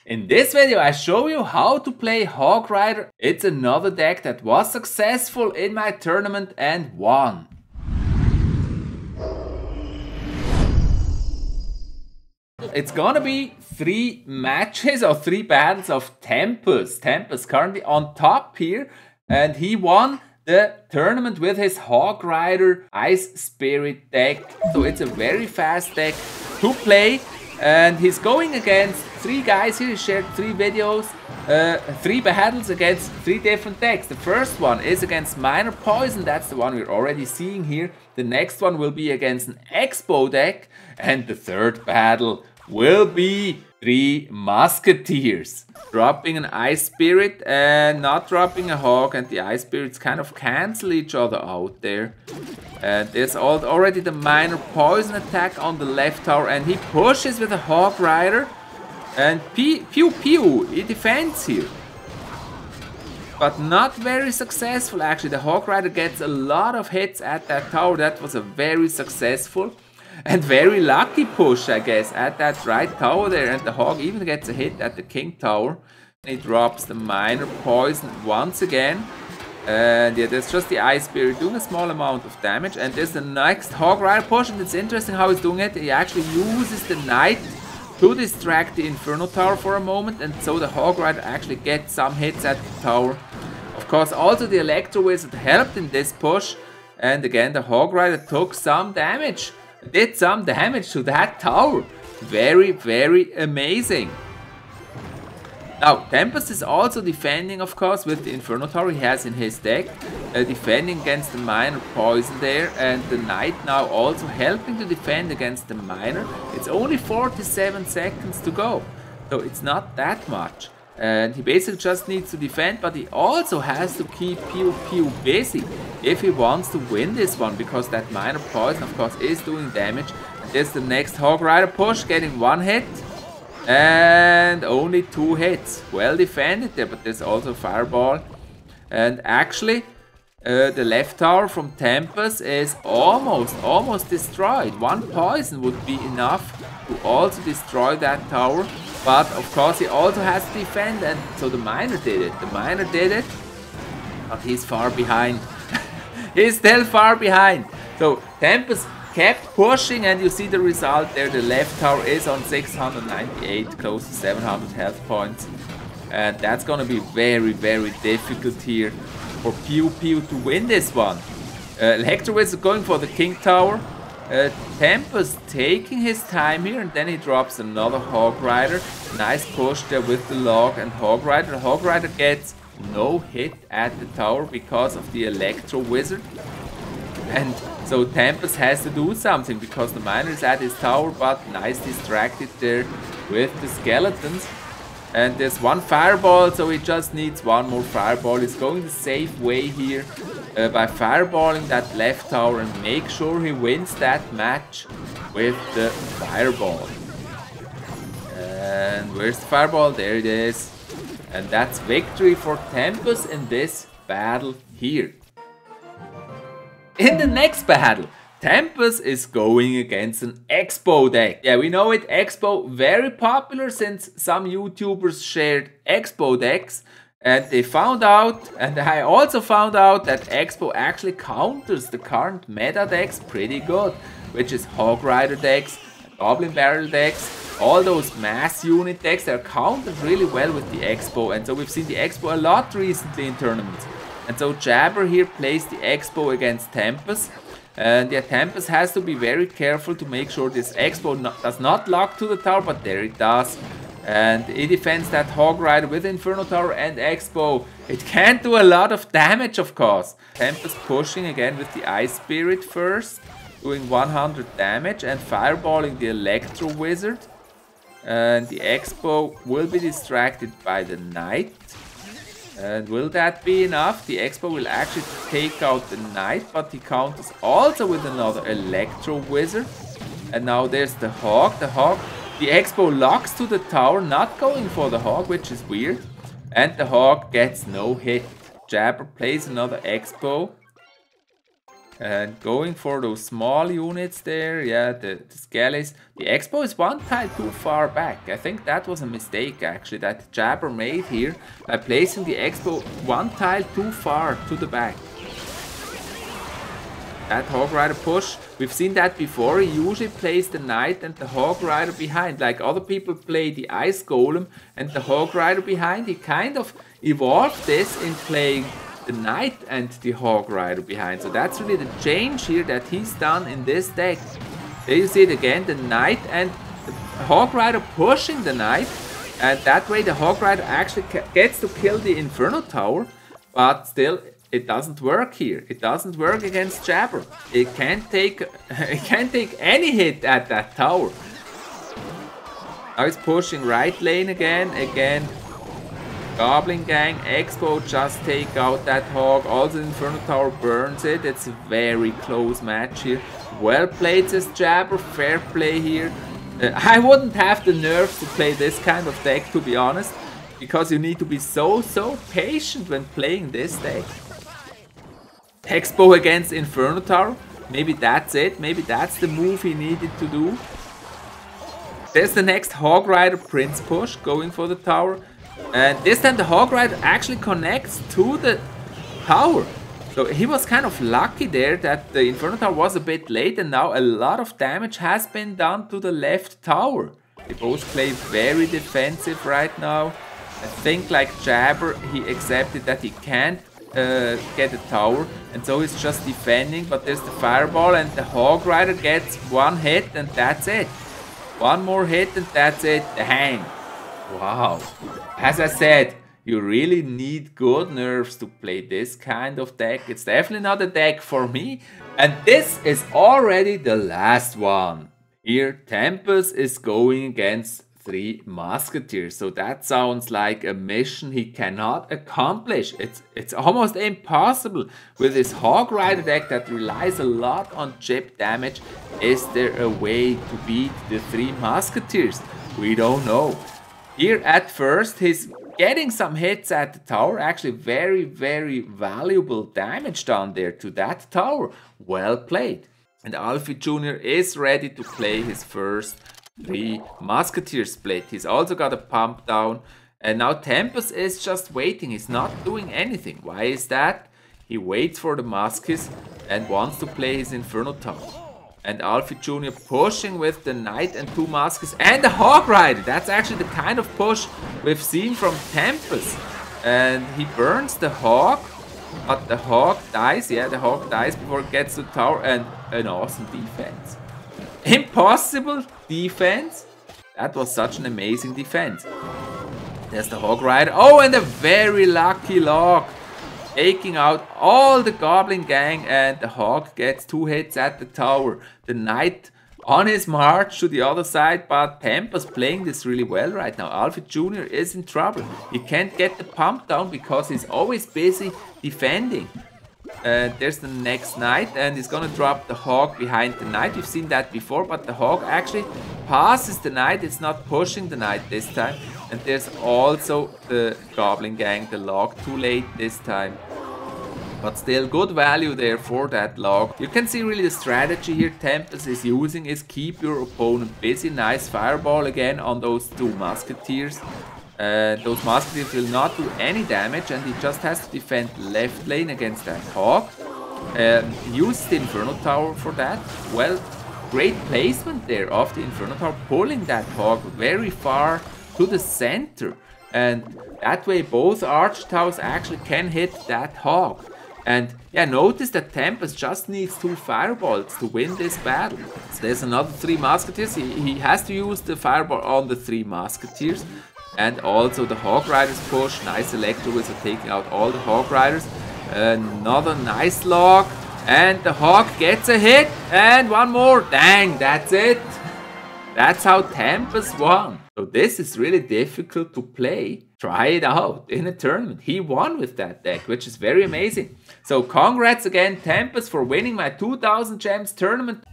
In this video I show you how to play Hog Rider. It's another deck that was successful in my tournament and won. It's gonna be 3 matches or 3 battles of Tempest. Tempest currently on top here, and he won the tournament with his Hog Rider Ice Spirit deck. So it's a very fast deck to play, and he's going against 3 guys here. He shared 3 videos, 3 battles against 3 different decks. The first one is against Minor Poison, that's the one we're already seeing here. The next one will be against an Expo deck, and the third battle will be 3 Musketeers. Dropping an Ice Spirit and not dropping a Hog, and the Ice Spirits kind of cancel each other out there. And there's already the Minor Poison attack on the left tower, and he pushes with a Hog Rider. And pew pew, he defends here. But not very successful actually. The Hog Rider gets a lot of hits at that tower. That was a very successful and very lucky push, I guess, at that right tower there. And the Hog even gets a hit at the King Tower. He drops the Minor Poison once again. And yeah, there's just the Ice Spirit doing a small amount of damage. And there's the next Hog Rider push, and it's interesting how he's doing it. He actually uses the Knight to distract the Inferno Tower for a moment, and so the Hog Rider actually gets some hits at the tower. Of course, also the Electro Wizard helped in this push, and again the Hog Rider took some damage, did some damage to that tower. Very, very amazing. Now, Tempest is also defending, of course, with the Inferno Tower he has in his deck. Defending against the Minor Poison there, and the Knight now also helping to defend against the Minor. It's only 47 seconds to go, so it's not that much. And he basically just needs to defend, but he also has to keep Pew Pew busy if he wants to win this one, because that Minor Poison, of course, is doing damage. And there's the next Hog Rider push, getting 1 hit. And only 2 hits. Well defended there, but there's also Fireball. And actually, the left tower from Tempest is almost destroyed. 1 poison would be enough to also destroy that tower. But of course he also has to defend, and so the Miner did it. The Miner did it, but he's far behind. He's still far behind. So Tempest kept pushing, and you see the result there. The left tower is on 698, close to 700 health points. And that's gonna be very, very difficult here for Pew Pew to win this one. Electro Wizard going for the King Tower. Tempest taking his time here, and then he drops another Hog Rider. Nice push there with the Log and Hog Rider. The Hog Rider gets no hit at the tower because of the Electro Wizard. And so Tempest has to do something because the Miner is at his tower, but nice distracted there with the skeletons. And there's 1 Fireball, so he just needs 1 more Fireball. He's going the safe way here by fireballing that left tower and make sure he wins that match with the Fireball. And where's the Fireball? There it is. And that's victory for Tempest in this battle here. In the next battle, Tempest is going against an Expo deck. Yeah, we know it, Expo, very popular since some YouTubers shared Expo decks. And they found out, and I also found out, that Expo actually counters the current meta decks pretty good. Which is Hog Rider decks, Goblin Barrel decks, all those mass unit decks, they're countered really well with the Expo. And so we've seen the Expo a lot recently in tournaments. And so Jabber here plays the Expo against Tempest. And yeah, Tempest has to be very careful to make sure this Expo does not lock to the tower, but there it does. And he defends that Hog Rider with Inferno Tower and Expo. It can't do a lot of damage, of course. Tempest pushing again with the Ice Spirit first, doing 100 damage and fireballing the Electro Wizard. And the Expo will be distracted by the Knight. And will that be enough? The Expo will actually take out the Knight, but he counters also with another Electro Wizard. And now there's the Hog. The Expo locks to the tower, not going for the Hog, which is weird. And the Hog gets no hit. Jabber plays another Expo. And going for those small units there, yeah, the skellies. The Expo is one tile too far back. I think that was a mistake actually that Jabber made here by placing the Expo one tile too far to the back. That Hog Rider push, we've seen that before. He usually plays the Knight and the Hog Rider behind. Like other people play the Ice Golem and the Hog Rider behind. He kind of evolved this in playing the Knight and the Hog Rider behind. So that's really the change here that he's done in this deck. There you see it again, the Knight and the Hog Rider pushing the Knight. And that way the Hog Rider actually gets to kill the Inferno Tower. But still, it doesn't work here. It doesn't work against Jabber. It can't take any hit at that tower. Now it's pushing right lane again. Goblin Gang, Expo just take out that Hog. Also Inferno Tower burns it. It's a very close match here. Well played, says Jabber. Fair play here. I wouldn't have the nerves to play this kind of deck, to be honest. Because you need to be so patient when playing this deck. Expo against Inferno Tower. Maybe that's it. Maybe that's the move he needed to do. There's the next Hog Rider Prince push going for the tower. And this time the Hog Rider actually connects to the tower. So he was kind of lucky there that the Inferno Tower was a bit late. And now a lot of damage has been done to the left tower. They both play very defensive right now. I think like Jabber, he accepted that he can't get a tower, and so he's just defending, but there's the fireball and the Hog Rider gets one hit and that's it. One more hit and that's it. The hang. Wow. As I said, you really need good nerves to play this kind of deck. It's definitely not a deck for me. And this is already the last one. Here Tempest is going against 3 Musketeers. So that sounds like a mission he cannot accomplish. It's almost impossible with this Hog Rider deck that relies a lot on chip damage. Is there a way to beat the 3 Musketeers? We don't know. Here at first he's getting some hits at the tower. Actually very valuable damage down there to that tower. Well played. And Alfie Jr. is ready to play his first 3 Musketeer split. He's also got a pump down. And now Tempest is just waiting. He's not doing anything. Why is that? He waits for the Muskies and wants to play his Inferno Tower. And Alfie Jr. pushing with the Knight and 2 Muskies and the Hog Rider. That's actually the kind of push we've seen from Tempest. And he burns the Hog. But the Hog dies. Yeah, the Hog dies before it gets to the tower. And an awesome defense. Impossible defense. That was such an amazing defense. There's the Hog Rider. Oh, and a very lucky log. Taking out all the Goblin Gang, and the Hog gets 2 hits at the tower. The Knight on his march to the other side, but Tempest playing this really well right now. Alfie Jr. is in trouble. He can't get the pump down because he's always busy defending. There's the next Knight, and he's gonna drop the Hog behind the Knight. We've seen that before, but the Hog actually passes the Knight. It's not pushing the Knight this time. And there's also the Goblin Gang, the log, too late this time. But still good value there for that log. You can see really the strategy here Tempest is using is keep your opponent busy. Nice fireball again on those 2 Musketeers. Those Musketeers will not do any damage, and he just has to defend left lane against that Hog. Use the Inferno Tower for that. Well, great placement there of the Inferno Tower, pulling that Hog very far to the center. And that way both Arch Towers actually can hit that Hog. And yeah, notice that Tempest just needs 2 fireballs to win this battle. So there's another 3 Musketeers. He has to use the fireball on the 3 Musketeers. And also the Hog Riders push. Nice Electro Whistle taking out all the Hog Riders. Another nice log. And the Hog gets a hit. And one more. Dang, that's it. That's how Tempest won. So this is really difficult to play. Try it out in a tournament. He won with that deck, which is very amazing. So congrats again, Tempest, for winning my 2000 Gems tournament.